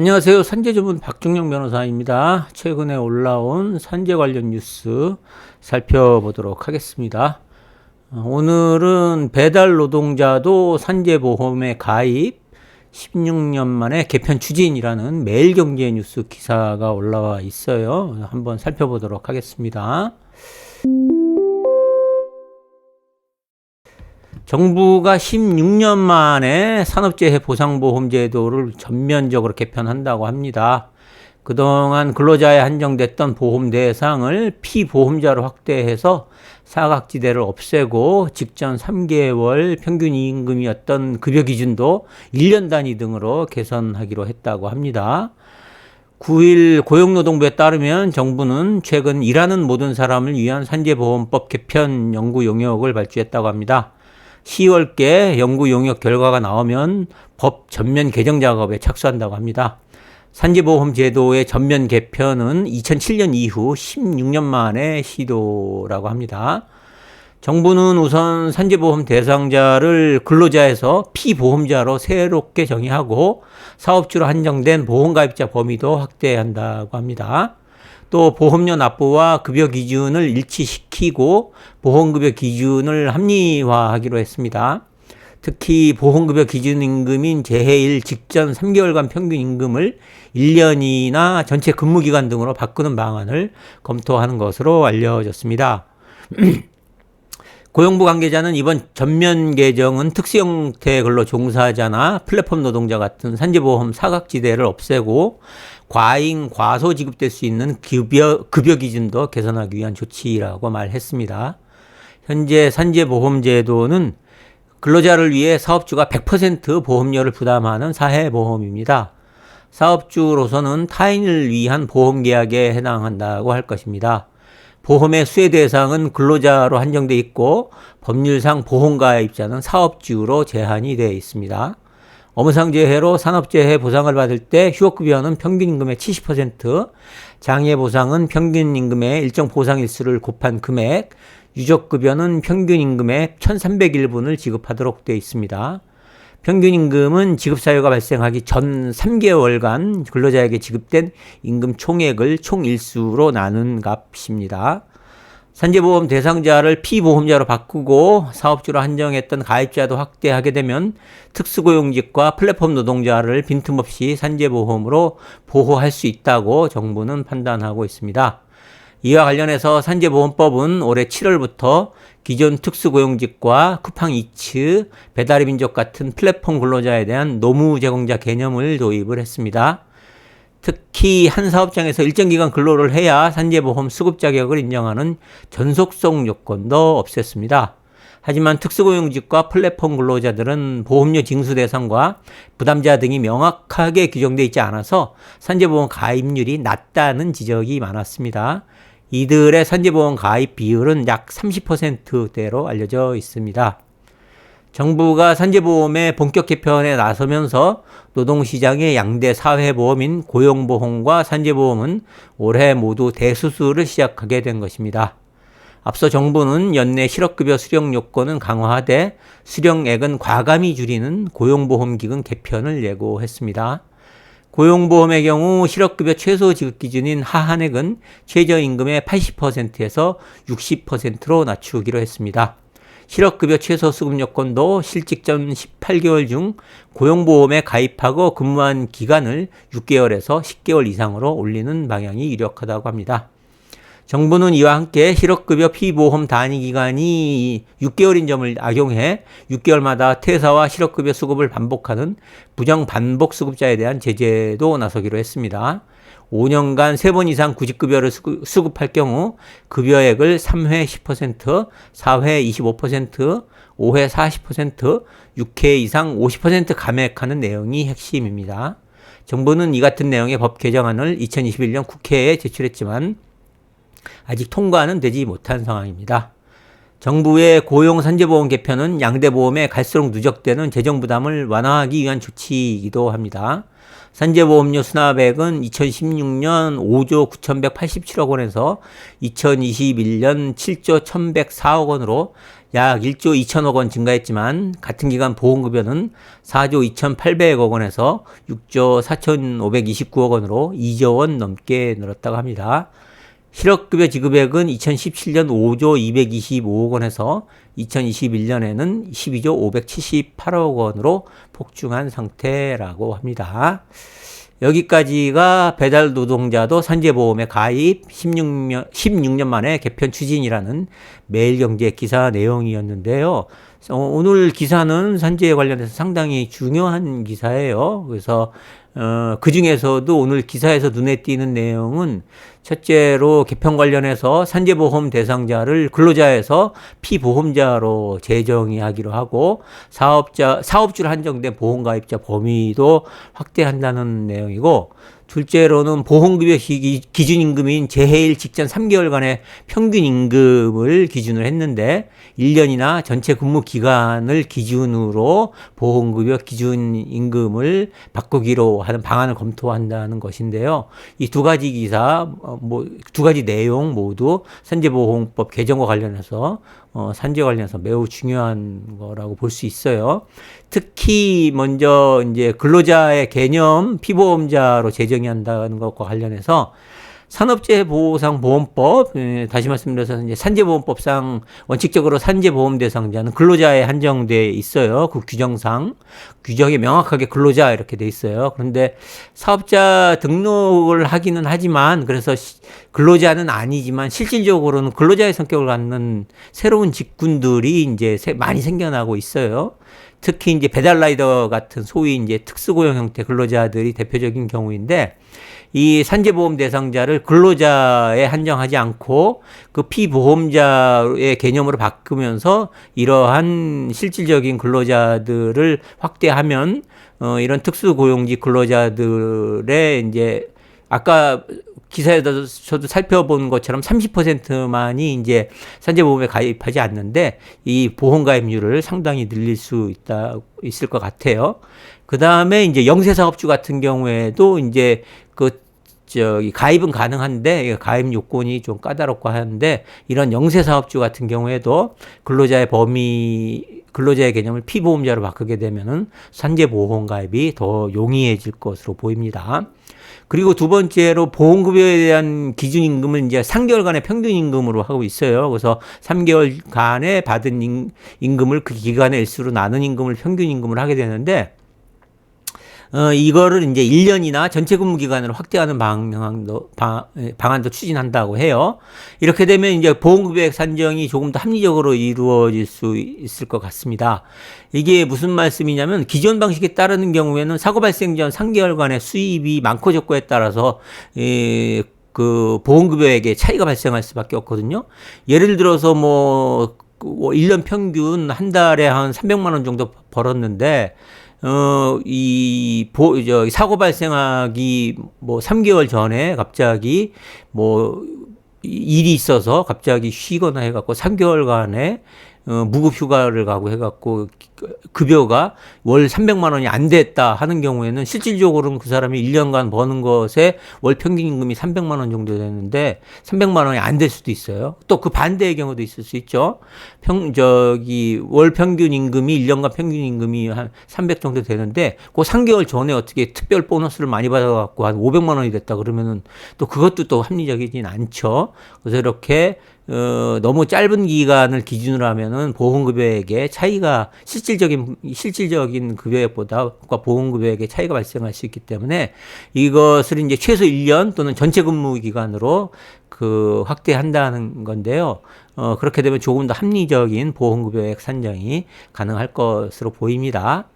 안녕하세요. 산재 전문 박중영 변호사입니다. 최근에 올라온 산재 관련 뉴스 살펴보도록 하겠습니다. 오늘은 배달 노동자도 산재보험에 가입 16년 만에 개편 추진이라는 매일경제 뉴스 기사가 올라와 있어요. 한번 살펴보도록 하겠습니다. 정부가 16년 만에 산업재해 보상보험 제도를 전면적으로 개편한다고 합니다. 그동안 근로자에 한정됐던 보험 대상을 피보험자로 확대해서 사각지대를 없애고 직전 3개월 평균 임금이었던 급여 기준도 1년 단위 등으로 개선하기로 했다고 합니다. 9일 고용노동부에 따르면 정부는 최근 일하는 모든 사람을 위한 산재보험법 개편 연구 용역을 발주했다고 합니다. 10월께 연구 용역 결과가 나오면 법 전면 개정 작업에 착수한다고 합니다. 산재보험 제도의 전면 개편은 2007년 이후 16년 만의 시도라고 합니다. 정부는 우선 산재보험 대상자를 근로자에서 피보험자로 새롭게 정의하고 사업주로 한정된 보험가입자 범위도 확대한다고 합니다. 또 보험료 납부와 급여 기준을 일치시키고 보험급여 기준을 합리화하기로 했습니다. 특히 보험급여 기준 임금인 재해일 직전 3개월간 평균 임금을 1년이나 전체 근무기간 등으로 바꾸는 방안을 검토하는 것으로 알려졌습니다. 고용부 관계자는 이번 전면 개정은 특수형태 근로 종사자나 플랫폼 노동자 같은 산재보험 사각지대를 없애고 과잉, 과소 지급될 수 있는 급여 기준도 개선하기 위한 조치라고 말했습니다. 현재 산재보험제도는 근로자를 위해 사업주가 100% 보험료를 부담하는 사회보험입니다. 사업주로서는 타인을 위한 보험계약에 해당한다고 할 것입니다. 보험의 수혜 대상은 근로자로 한정되어 있고 법률상 보험가입자는 사업주로 제한이 되어 있습니다. 업무상 재해로 산업재해 보상을 받을 때 휴업급여는 평균 임금의 70%, 장애보상은 평균 임금의 일정 보상일수를 곱한 금액, 유족급여는 평균 임금의 1301분을 지급하도록 되어 있습니다. 평균 임금은 지급사유가 발생하기 전 3개월간 근로자에게 지급된 임금 총액을 총일수로 나눈 값입니다. 산재보험 대상자를 피보험자로 바꾸고 사업주로 한정했던 가입자도 확대하게 되면 특수고용직과 플랫폼 노동자를 빈틈없이 산재보험으로 보호할 수 있다고 정부는 판단하고 있습니다. 이와 관련해서 산재보험법은 올해 7월부터 기존 특수고용직과 쿠팡이츠, 배달의민족 같은 플랫폼 근로자에 대한 노무제공자 개념을 도입을 했습니다. 특히 한 사업장에서 일정 기간 근로를 해야 산재보험 수급 자격을 인정하는 전속성 요건도 없앴습니다. 하지만 특수고용직과 플랫폼 근로자들은 보험료 징수 대상과 부담자 등이 명확하게 규정되어 있지 않아서 산재보험 가입률이 낮다는 지적이 많았습니다. 이들의 산재보험 가입 비율은 약 30%대로 알려져 있습니다. 정부가 산재보험의 본격 개편에 나서면서 노동시장의 양대 사회보험인 고용보험과 산재보험은 올해 모두 대수술을 시작하게 된 것입니다. 앞서 정부는 연내 실업급여 수령 요건은 강화하되 수령액은 과감히 줄이는 고용보험기금 개편을 예고했습니다. 고용보험의 경우 실업급여 최소 지급 기준인 하한액은 최저임금의 80%에서 60%로 낮추기로 했습니다. 실업급여 최소 수급 요건도 실직 전 18개월 중 고용보험에 가입하고 근무한 기간을 6개월에서 10개월 이상으로 올리는 방향이 유력하다고 합니다. 정부는 이와 함께 실업급여 피보험 단위기간이 6개월인 점을 악용해 6개월마다 퇴사와 실업급여 수급을 반복하는 부정반복 수급자에 대한 제재도 나서기로 했습니다. 5년간 3번 이상 구직급여를 수급할 경우 급여액을 3회 10%, 4회 25%, 5회 40%, 6회 이상 50% 감액하는 내용이 핵심입니다. 정부는 이 같은 내용의 법 개정안을 2021년 국회에 제출했지만 아직 통과는 되지 못한 상황입니다. 정부의 고용산재보험 개편은 양대보험에 갈수록 누적되는 재정부담을 완화하기 위한 조치이기도 합니다. 산재보험료 수납액은 2016년 5조 9,187억 원에서 2021년 7조 1,104억 원으로 약 1조 2천억 원 증가했지만 같은 기간 보험급여는 4조 2,800억 원에서 6조 4,529억 원으로 2조 원 넘게 늘었다고 합니다. 실업급여 지급액은 2017년 5조 225억 원에서 2021년에는 12조 578억 원으로 폭증한 상태라고 합니다. 여기까지가 배달 노동자도 산재보험에 가입 16년 만에 개편 추진이라는 매일경제 기사 내용이었는데요. 오늘 기사는 산재에 관련해서 상당히 중요한 기사예요. 그래서 그 중에서도 오늘 기사에서 눈에 띄는 내용은 첫째로 개편 관련해서 산재보험 대상자를 근로자에서 피보험자로 재정의하기로 하고 사업주로 한정된 보험가입자 범위도 확대한다는 내용이고, 둘째로는 보험급여 기준임금인 재해일 직전 3개월간의 평균임금을 기준으로 했는데 1년이나 전체 근무 기간을 기준으로 보험급여 기준임금을 바꾸기로 하는 방안을 검토한다는 것인데요. 이 두 가지 기사, 두 가지 내용 모두 산재보험법 개정과 관련해서 산재 관련해서 매우 중요한 거라고 볼 수 있어요. 특히 먼저 이제 근로자의 개념 피보험자로 재정의 한다는 것과 관련해서 산업재해보상보험법, 다시 말씀드려서 이제 산재보험법상 원칙적으로 산재보험 대상자는 근로자에 한정돼 있어요. 그 규정상 규정이 명확하게 근로자 이렇게 돼 있어요. 그런데 사업자 등록을 하기는 하지만, 그래서 근로자는 아니지만 실질적으로는 근로자의 성격을 갖는 새로운 직군들이 이제 많이 생겨나고 있어요. 특히 이제 배달라이더 같은 소위 이제 특수고용 형태 근로자들이 대표적인 경우인데, 이 산재보험 대상자를 근로자에 한정하지 않고 그 피보험자의 개념으로 바꾸면서 이러한 실질적인 근로자들을 확대하면 이런 특수고용직 근로자들의 이제 아까 기사에서 저도 살펴본 것처럼 30%만이 이제 산재보험에 가입하지 않는데 이 보험 가입률을 상당히 늘릴 수 있을 것 같아요. 그 다음에 이제 영세사업주 같은 경우에도 이제 가입은 가능한데 가입 요건이 좀 까다롭고 하는데, 이런 영세사업주 같은 경우에도 근로자의 개념을 피보험자로 바꾸게 되면은 산재보험 가입이 더 용이해질 것으로 보입니다. 그리고 두 번째로 보험급여에 대한 기준임금을 이제 3개월간의 평균임금으로 하고 있어요. 그래서 3개월간에 받은 임금을 그 기간의 일수로 나눈 임금을 평균임금을 하게 되는데, 이거를 이제 1년이나 전체 근무 기간으로 확대하는 방안도 추진한다고 해요. 이렇게 되면 이제 보험급여액 산정이 조금 더 합리적으로 이루어질 수 있을 것 같습니다. 이게 무슨 말씀이냐면, 기존 방식에 따르는 경우에는 사고 발생 전 3개월간의 수입이 많고 적고에 따라서 그 보험급여액에 차이가 발생할 수밖에 없거든요. 예를 들어서 1년 평균 한 달에 한 300만 원 정도 벌었는데, 사고 발생하기 3개월 전에 갑자기 일이 있어서 갑자기 쉬거나 해갖고 3개월간에 무급 휴가를 가고 해갖고 급여가 월 300만 원이 안 됐다 하는 경우에는 실질적으로는 그 사람이 1년간 버는 것에 월 평균 임금이 300만 원 정도 되는데 300만 원이 안 될 수도 있어요. 또 그 반대의 경우도 있을 수 있죠. 월 평균 임금이 1년간 평균 임금이 한 300 정도 되는데 그 3개월 전에 어떻게 특별 보너스를 많이 받아갖고 한 500만 원이 됐다 그러면은 또 그것도 또 합리적이진 않죠. 그래서 이렇게 너무 짧은 기간을 기준으로 하면은 보험급여액의 차이가 실질적인 급여액보다 보험급여액의 차이가 발생할 수 있기 때문에 이것을 이제 최소 1년 또는 전체 근무 기간으로 확대한다는 건데요. 그렇게 되면 조금 더 합리적인 보험급여액 산정이 가능할 것으로 보입니다.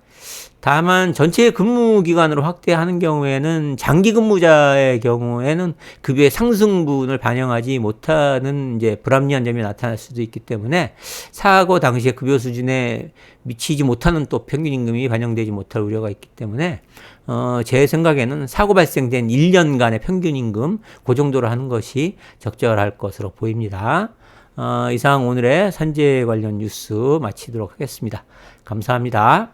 다만 전체 근무 기간으로 확대하는 경우에는 장기 근무자의 경우에는 급여의 상승분을 반영하지 못하는 이제 불합리한 점이 나타날 수도 있기 때문에 사고 당시에 급여 수준에 미치지 못하는 또 평균 임금이 반영되지 못할 우려가 있기 때문에 제 생각에는 사고 발생된 1년간의 평균 임금 그 정도로 하는 것이 적절할 것으로 보입니다. 이상 오늘의 산재 관련 뉴스 마치도록 하겠습니다. 감사합니다.